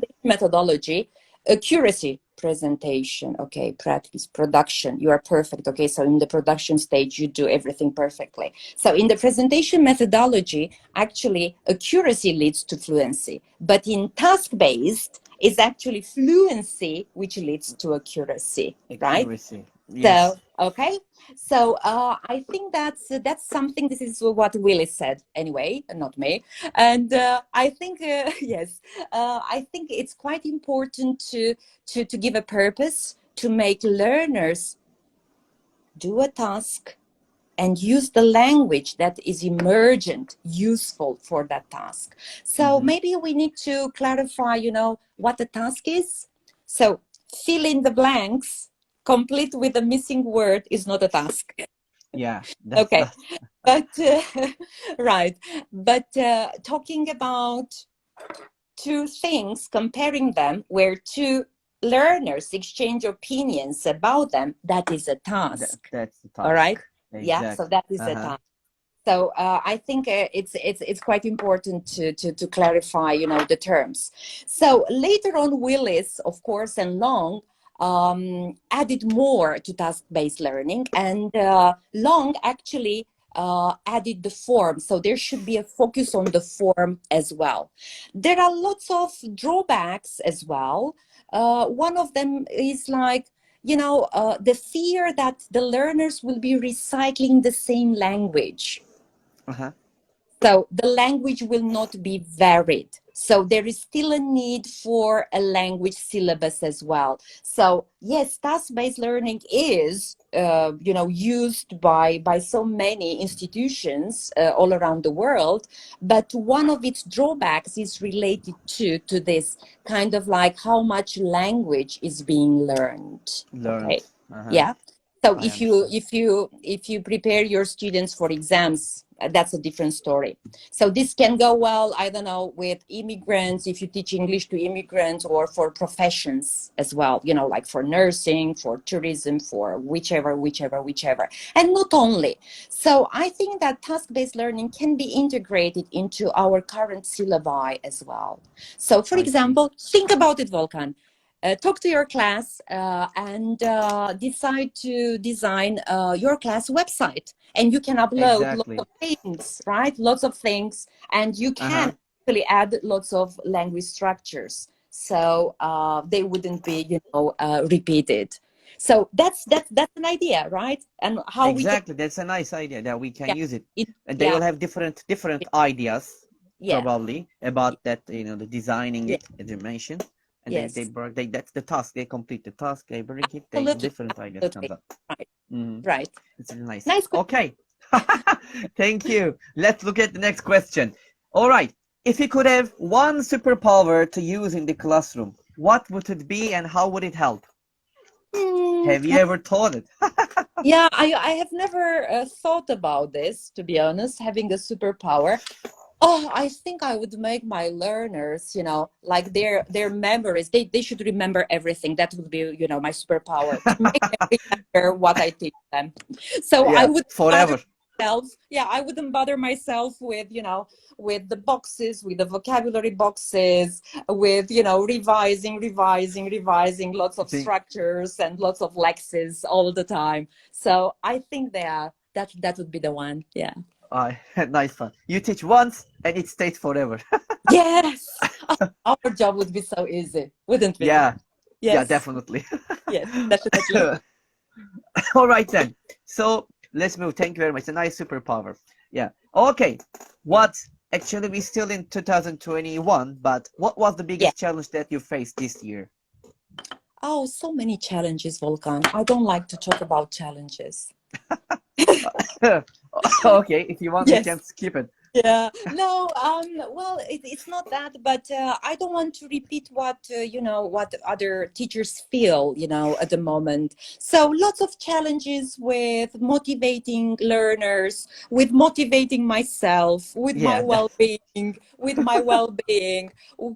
accuracy, presentation, okay, practice, production, you are perfect. Okay, so in the production stage, you do everything perfectly. So in the presentation methodology, actually, accuracy leads to fluency, but in task-based, it's actually fluency which leads to accuracy, right? Accuracy. So, Yes. okay. So I think that's something. This is what Willie said, anyway, not me. And I think yes, I think it's quite important to give a purpose, to make learners do a task and use the language that is emergent, useful for that task. So Mm-hmm. maybe we need to clarify, what the task is. So fill in the blanks, complete with a missing word is not a task. Yeah, that's Okay, not. but right. But talking about two things, comparing them, where two learners exchange opinions about them, that is a task. That's the All task. right. Yeah. So Exactly. that is a Uh-huh. task. So I think it's quite important to clarify, the terms. So later on, Willis, of course, and Long added more to task-based learning, and Long actually added the form. So there should be a focus on the form as well. There are lots of drawbacks as well. One of them is like, the fear that the learners will be recycling the same language. Uh-huh. So the language will not be varied. So there is still a need for a language syllabus as well. So yes, task-based learning is, used by so many institutions all around the world. But one of its drawbacks is related to this kind of like how much language is being learned. Learned. Okay, Uh-huh. yeah. So I if you understand. if you if you prepare your students for exams, that's a different story. So this can go well, I don't know, with immigrants, if you teach English to immigrants, or for professions as well, like for nursing, for tourism, for whichever. And not only. So I think that task-based learning can be integrated into our current syllabi as well. So for I see. example, think about it, Volkan. talk to your class and decide to design your class website. And you can upload lots Exactly. of things, right? Lots of things. And you can Uh-huh. actually add lots of language structures. So they wouldn't be, repeated. So that's an idea, right? And how we can, Exactly. That's a nice idea that we can yeah, use it. it, And they yeah, will have different ideas yeah, probably about that, the designing yeah, it as you mentioned. And they yes, work that's the task. They complete the task, they bring it, they absolutely, different ideas comes absolutely, up. right, Hmm. right. It's really nice. Nice. Okay. Thank you. Let's look at the next question. All right. If you could have one superpower to use in the classroom, what would it be and how would it help? Hmm, Have you ever thought it? yeah, I have never thought about this, to be honest, having a superpower. Oh, I think I would make my learners, like their memories. They should remember everything. That would be, my superpower, to make them remember what I teach them. So I Yeah, would bother forever. myself. Yeah, I wouldn't bother myself with, with the boxes, with the vocabulary boxes, with, revising, lots of See, structures and lots of lexes all the time. So I think that would be the one. Yeah. nice fun. You teach once and it stays forever. Yes. Oh, our job would be so easy, wouldn't we? Yeah, yeah, Yes. definitely. Yes, definitely. All right then. So let's move. Thank you very much. It's a nice superpower. Yeah. Okay. What actually we still in 2021, but what was the Yeah. biggest challenge that you faced this year? Oh, so many challenges, Volkan. I don't like to talk about challenges. Okay, if you want, we can Yes. skip it. Yeah, no, well, it's not that, but I don't want to repeat what other teachers feel, at the moment. So lots of challenges with motivating learners, with motivating myself, Yeah. with my well-being,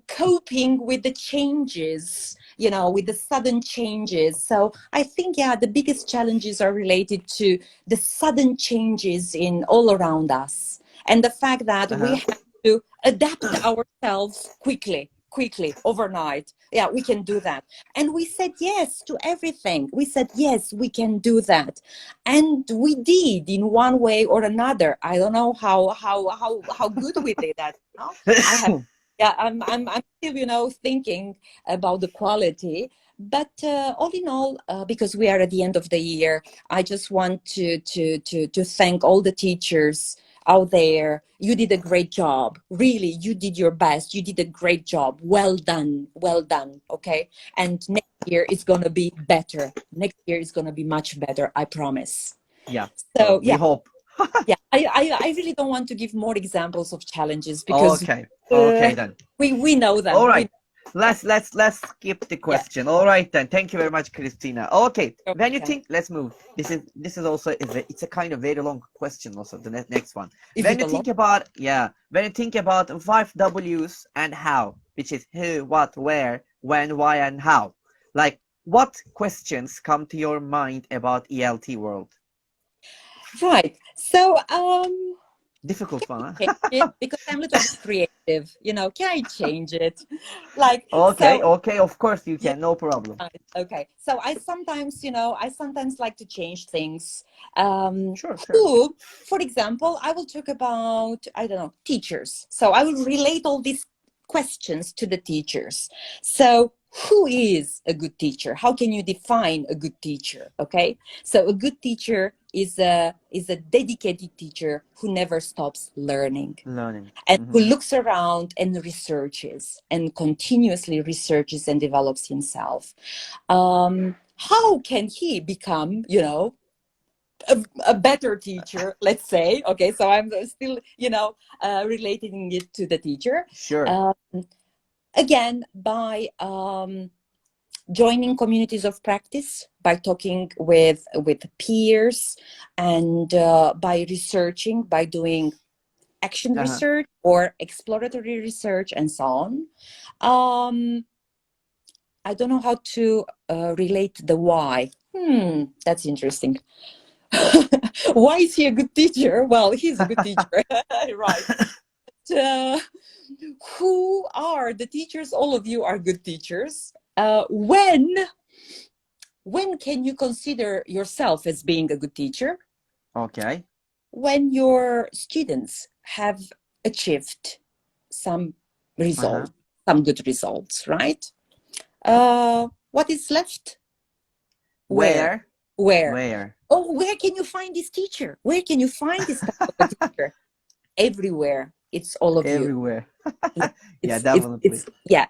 coping with the changes, with the sudden changes. So I think, yeah, the biggest challenges are related to the sudden changes in all around us, and the fact that we Uh-huh. have to adapt ourselves quickly overnight. Yeah, we can do that. And we said yes to everything. We said yes, we can do that, and we did in one way or another. I don't know how good we did that. I have, yeah, I'm still, thinking about the quality. But all in all, because we are at the end of the year, I just want to thank all the teachers out there. You did a great job. Really, you did your best. You did a great job. Well done. Well done. Okay. And next year is going to be better. Next year is going to be much better. I promise. Yeah. So, Well, we yeah, hope. yeah. I really don't want to give more examples of challenges because Okay. uh, Okay then. we know All them. right. Let's skip the Yeah. question. All right then. Thank you very much, Christina. Okay. You're When you welcome. think, let's move. This is also it's a kind of very long question. Also, the next one. Is When it you a lot? think about when you think about 5 W's and how, which is who, what, where, when, why, and how. Like, what questions come to your mind about ELT world? Right. So, Difficult one, change huh? it because I'm a little bit creative. Can I change it? Like, Okay. so, Okay. Of course you yeah. can. No problem. Right. Okay. So I sometimes like to change things. Sure. Sure. Who, for example, I will talk about, I don't know, teachers. So I will relate all these questions to the teachers. So who is a good teacher? How can you define a good teacher? Okay. So a good teacher is a dedicated teacher who never stops learning Learning. and who Hmm. looks around and researches and continuously researches and develops himself. How can he become, a better teacher, let's say? Okay, so I'm still, relating it to the teacher. Sure. Uh, Again, by joining communities of practice, by talking with peers, and by researching, by doing action Uh-huh. research or exploratory research and so on. I don't know how to relate the why. That's interesting. Why is he a good teacher? Well, he's a good teacher, right? Uh, who are the teachers? All of you are good teachers. when can you consider yourself as being a good teacher? Okay. When your students have achieved some Uh-huh. results, some good results, right? What is left? Where? Where? Where? Where? Oh, where can you find this teacher? Where can you find this type of a teacher? Everywhere. It's all of you. Everywhere. Yeah, Yeah, definitely.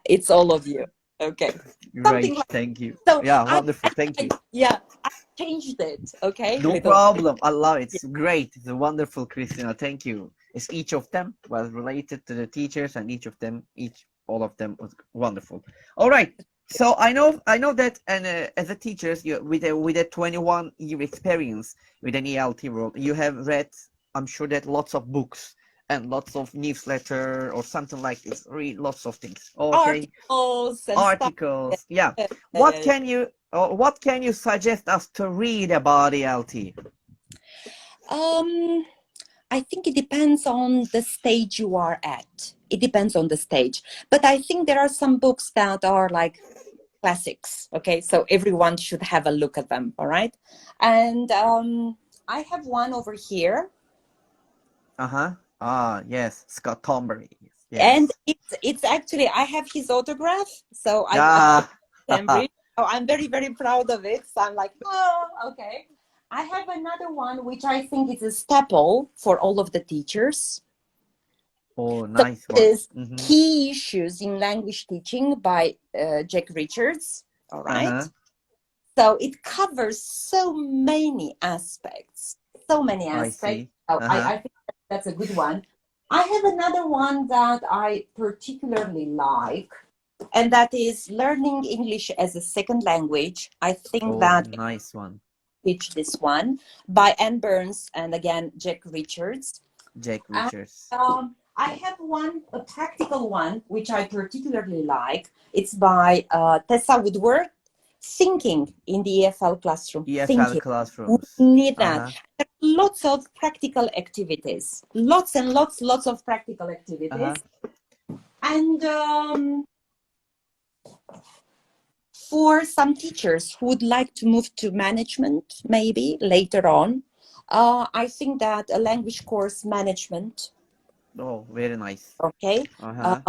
it's all of you. Okay. Great. Something like Thank you. so. Yeah, wonderful. Thank you. Yeah, I changed it. Okay, a No little bit. problem. I love it. It's great. It's wonderful, Christina. Thank you. It's each of them was related to the teachers, and all of them was wonderful. All right. So I know that, and as a teacher, you with a 21-year experience with an ELT world, you have read, I'm sure that lots of books and lots of newsletter or something like this. Read lots of things. Okay, Articles and stuff. articles. Yeah. Yeah, What yeah, can you what can you suggest us to read about ELT? yeah. I think it depends on the stage you are at. It depends on the stage. But I think there are some books that are like classics. Okay, so everyone should have a look at them. All right. And I have one over here. Uh-huh. Ah, yes, Scott Thornberry. And Yes. it's actually, I have his autograph. So I Ah. Cambridge. So I'm very, very proud of it. So I'm like, oh, okay. I have another one, which I think is a staple for all of the teachers. Oh, So nice it one. is Mm-hmm. Key Issues in Language Teaching by Jack Richards. All right. Uh-huh. So it covers so many aspects, so many I aspects. see. So Uh-huh. I think that's a good one. I have another one that I particularly like, and that is Learning English as a Second Language. I think Oh, that nice one. pitch this one by Anne Burns and again Jack Richards. Jack And, Richards. I have one, a practical one, which I particularly like. It's by Tessa Woodward, Thinking in the EFL Classroom. EFL Thinking. We classrooms. need that. Uh-huh. There are lots of practical activities. Lots and lots of practical activities. Uh-huh. And for some teachers who would like to move to management, maybe later on, I think that a language course management, Oh, very nice. okay, Uh-huh.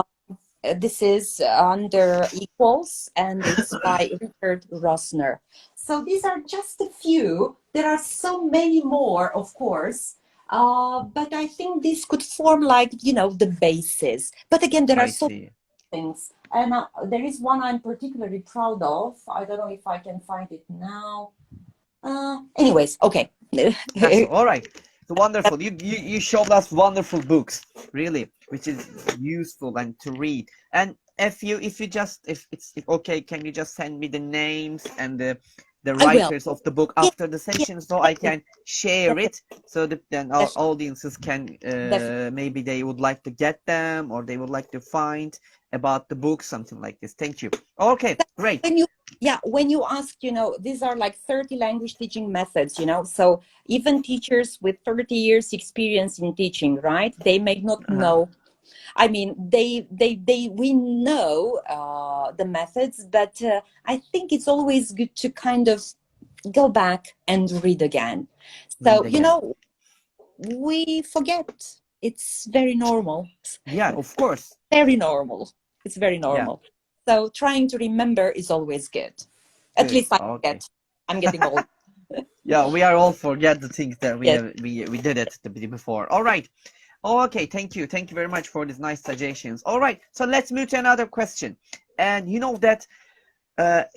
this is under Equals and it's by Richard Rosner. So these are just a few. There are so many more, of course. But I think this could form like, the basis. But again, there are I so see. things. And there is one I'm particularly proud of. I don't know if I can find it now. Anyways, okay. That's all right. So wonderful. You showed us wonderful books, really, which is useful and to read. And if it's okay, can you just send me the names and the I will. writers of the book Yeah, after the yeah, session so I definitely, can share it so that then our definitely, audiences can definitely. maybe they would like to get them or they would like to find about the book, something like this. Thank you. Okay, great. When you ask, these are like 30 language teaching methods, so even teachers with 30 years experience in teaching, right? They may not Uh-huh. know. I mean, we know the methods, but I think it's always good to kind of go back and read again. Read So, again. we forget. It's very normal. Yeah, of course. Very normal. It's very Yeah, normal. So trying to remember is always good. At good. least I Okay. get. I'm getting old. Yeah, we are all forget the things that Yes. we did it before. All right. Okay, thank you. Thank you very much for these nice suggestions. All right, so let's move to another question. And you know that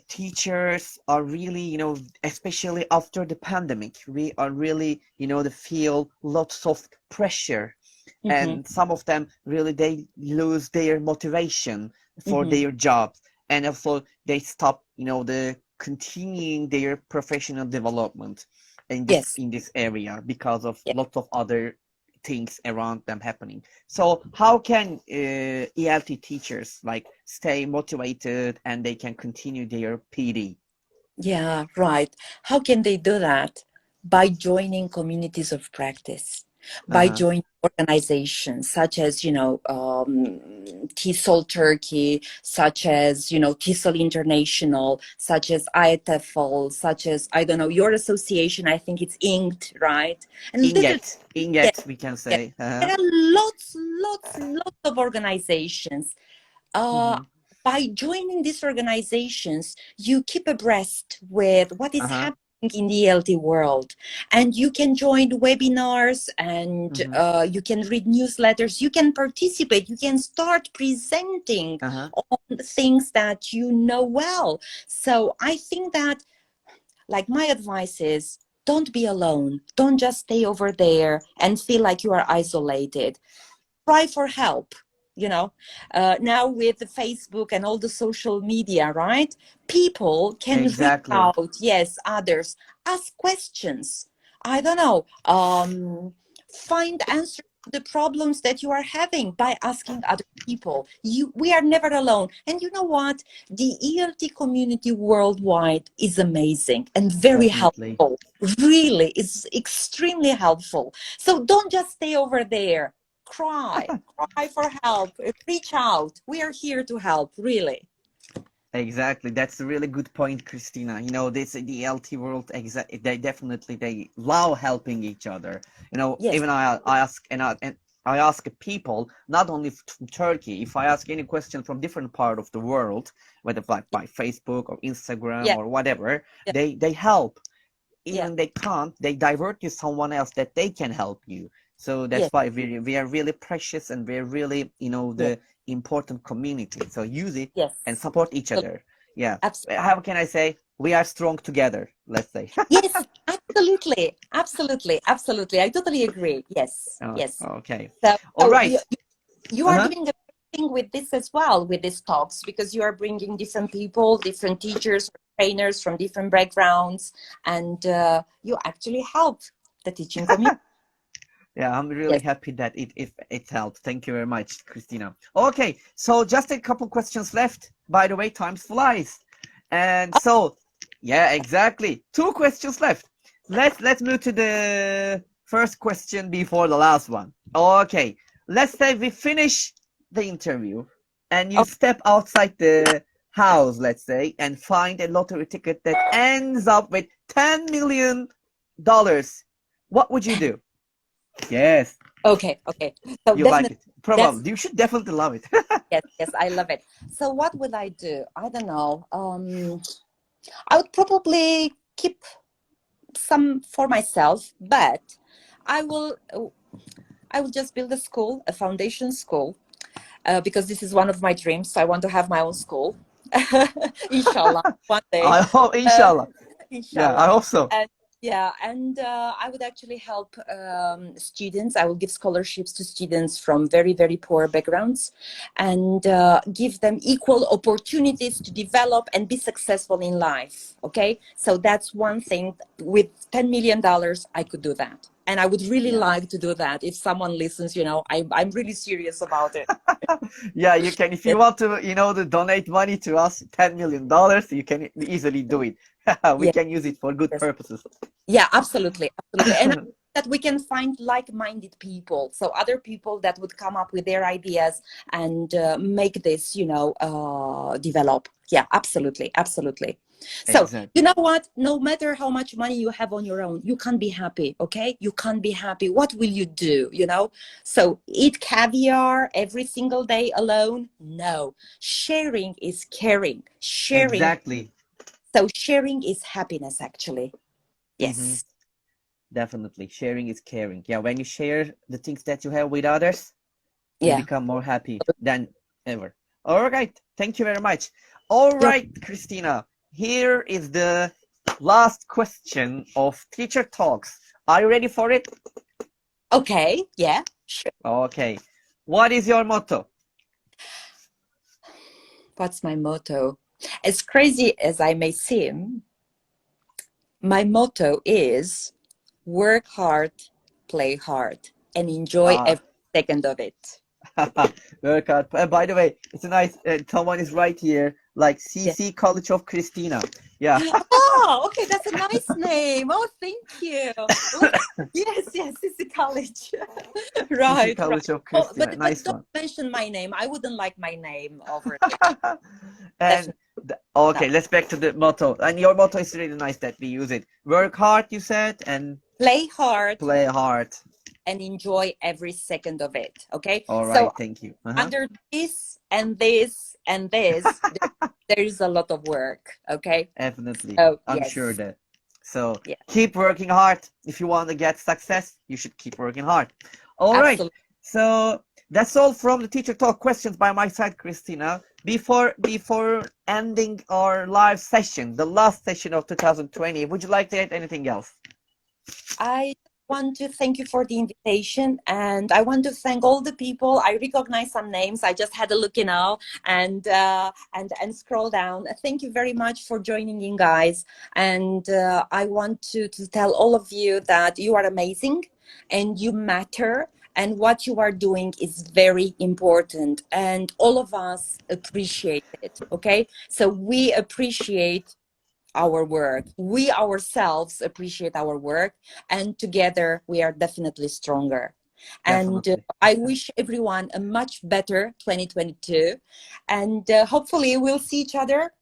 teachers are really, especially after the pandemic, we are really, they feel lots of pressure, Mm-hmm. and some of them really they lose their motivation for Mm-hmm. their jobs, and also they stop, the continuing their professional development Yes. in this area because of Yeah. lots of other things around them happening. So how can ELT teachers like stay motivated and they can continue their PD? Yeah, right. How can they do that? By joining communities of practice, by Uh-huh. joining organizations such as, Tesol Turkey, such as, Tesol International, such as IETFL, such as, I don't know, your association, I think it's Inked, right? And little, yeah, Inget, we can yeah. say. There are lots of organizations. Uh, Mm-hmm. by joining these organizations, you keep abreast with what is Uh-huh. happening in the ELT world, and you can join webinars, and Mm-hmm. you can read newsletters, you can participate, you can start presenting Uh-huh. on things that you know well. So I think that, like, my advice is, don't be alone. Don't just stay over there and feel like you are isolated. Try for help. Now with the Facebook and all the social media, right, people can reach Exactly. out, yes, others, ask questions, I don't know, find answers to the problems that you are having by asking other people. We are never alone. And you know what, the ELT community worldwide is amazing and very Definitely. helpful. Really is extremely helpful. So don't just stay over there. Cry for help, reach out. We are here to help, really. Exactly. That's a really good point, Christina. This the LT world, they definitely they love helping each other. Yes, Even I ask and I ask people not only from Turkey. If I ask any question from different part of the world, whether by Facebook or Instagram yeah, or whatever, yeah, they help. yeah, Even they can't, they divert you someone else that they can help you. So that's yes, why we are really precious, and we're really yes, the important community. So use it and yes. support each So, other. Yeah. absolutely. How can I say, we are strong together, let's say. Yes, absolutely, absolutely, absolutely. I totally agree. Yes, Oh, yes. okay. So, All you, right. you are Uh-huh. doing a great thing with this as well, with these talks, because you are bringing different people, different teachers, trainers from different backgrounds, and you actually help the teaching community. Yeah, I'm really Yes. happy that it helped. Thank you very much, Christina. Okay, so just a couple questions left. By the way, time flies. And so, yeah, exactly. Two questions left. Let's move to the first question before the last one. Okay, let's say we finish the interview and you Oh, step outside the house, let's say, and find a lottery ticket that ends up with $10 million. What would you do? Yes, okay, okay. So you like definitely, it. Probably. that's You should definitely love it. yes, yes, I love it. So what would I do? I don't know. I would probably keep some for myself, but I will. I will just build a school, a foundation school, because this is one of my dreams. I want to have my own school, inshallah, one day. I hope, Uh, inshallah. Yeah, I inshallah. hope so. And yeah, and I would actually help students. I will give scholarships to students from very poor backgrounds, and give them equal opportunities to develop and be successful in life. Okay, so that's one thing. With $10 million, I could do that, and I would really Yeah. like to do that. If someone listens, I'm really serious about it. Yeah, you can, if you Yes, want to donate money to us, $10 million, you can easily do it. We yes, can use it for good yes. purposes. Yeah, absolutely, absolutely. And I think that we can find like-minded people, so other people that would come up with their ideas and make this, develop. Yeah, absolutely, absolutely. So you Exactly. know what? No matter how much money you have on your own, you can't be happy. Okay, you can't be happy. What will you do? So eat caviar every single day alone? No. Sharing is caring. Sharing. Exactly. So sharing is happiness, actually. Hmm. Yes. Definitely. Sharing is caring. Yeah, when you share the things that you have with others, you Yeah. become more happy than ever. All right. Thank you very much. All You're right, Christina. Here is the last question of Teacher Talks. Are you ready for it? okay. Yeah. Sure. Okay. What is your motto? What's my motto? As crazy as I may seem, my motto is work hard, play hard, and enjoy Ah, every second of it. work hard. By the way, it's a nice. Someone is right here. like Yeah. CC College of Cristina. Yeah. Oh, okay, that's a nice name. Oh, thank you. Yes, yes, it's a college. CC Right, right. College of Oh, Cristina. but Nice don't one. mention my name. I wouldn't like my name over there. And Definitely okay, not. let's back to the motto. And your motto is really nice that we use it. Work hard, you said, and Play hard play hard. and enjoy every second of it. Okay. All So right, thank you. under this and this and this, there is a lot of work. Okay. Definitely. So I'm sure yes, that. So yeah, keep working hard. If you want to get success, you should keep working hard. All right. absolutely. So that's all from the Teacher Talk questions by my side, Christina. Before ending our live session, the last session of 2020, would you like to add anything else? I want to thank you for the invitation, and I want to thank all the people. I recognize some names. I just had a look, and scroll down. Thank you very much for joining in, guys. And I want to tell all of you that you are amazing, and you matter. And what you are doing is very important, and all of us appreciate it. Okay, so we appreciate our work. We ourselves appreciate our work, and together we are definitely stronger. And Definitely. I wish everyone a much better 2022, and hopefully we'll see each other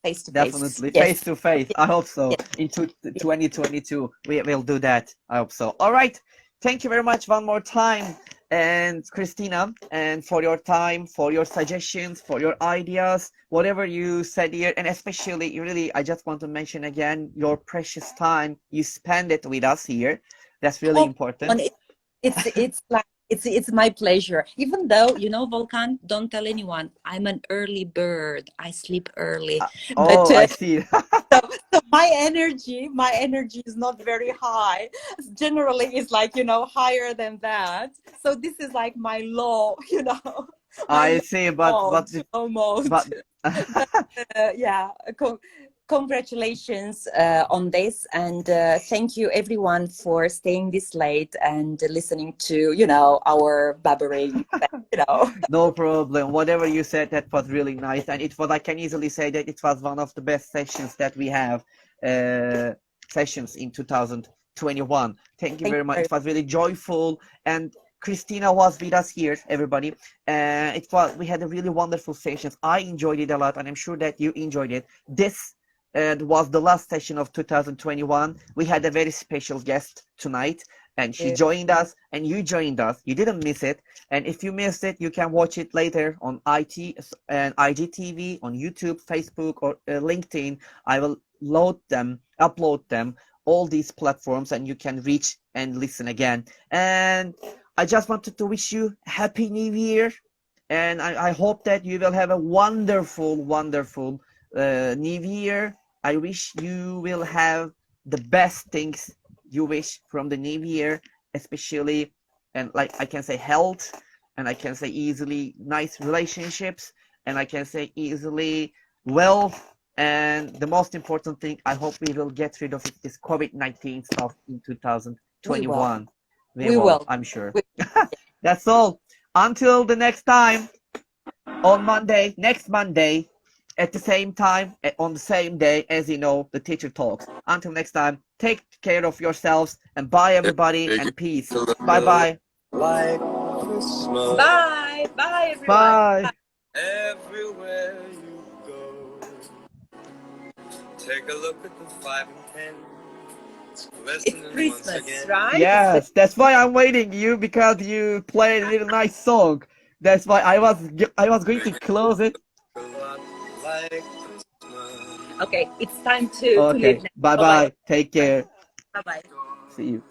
face to face. Definitely. Face Yes. to face. I hope so. Yes. Into Yes. 2022, we will do that. I hope so. All right. Thank you very much one more time. And Christina, and for your time, for your suggestions, for your ideas, whatever you said here, and especially, really, I just want to mention again your precious time you spend it with us here. That's really Oh, important. it's like it's my pleasure. Even though, Volkan, don't tell anyone. I'm an early bird. I sleep early, but Oh, I see. so my energy is not very high. Generally it's like, higher than that. So this is like my low, my I see, low mode, low mode. but But yeah, congratulations on this, and thank you everyone for staying this late and listening to, our babbling, no problem. Whatever you said, that was really nice, and it was. I can easily say that it was one of the best sessions that we have, uh, sessions in 2021. Thank you Thank very you much. very It was really joyful, and Christina was with us here, everybody. We had a really wonderful session. I enjoyed it a lot, and I'm sure that you enjoyed it. This was the last session of 2021. We had a very special guest tonight, and she much. joined us, and you joined us. You didn't miss it. And if you missed it, you can watch it later on IT and IGTV, on YouTube, Facebook, or LinkedIn. I will upload them, all these platforms, and you can reach and listen again. And I just wanted to wish you Happy New Year. And I hope that you will have a wonderful, wonderful New Year. I wish you will have the best things you wish from the New Year, especially, and like I can say health, and I can say easily nice relationships, and I can say easily wealth, and the most important thing, I hope we will get rid of it, this COVID-19 stuff in We will. 2021. We We will, will. I'm sure. We, That's all. Until the next time, on Monday, next Monday, at the same time, on the same day, as you know, the Teacher Talks. Until next time, take care of yourselves, and bye everybody, and peace. Bye bye. Like Christmas. Bye. Bye, everyone. Bye. Bye. Everywhere you go, take a look at the 5 and 10. It's Christmas, right? Yes, that's why I'm waiting you, because you played a little nice song. That's why I was going to close it. Okay, it's time to Okay. leave now. Bye Bye bye. bye. Take care. Bye bye. See you.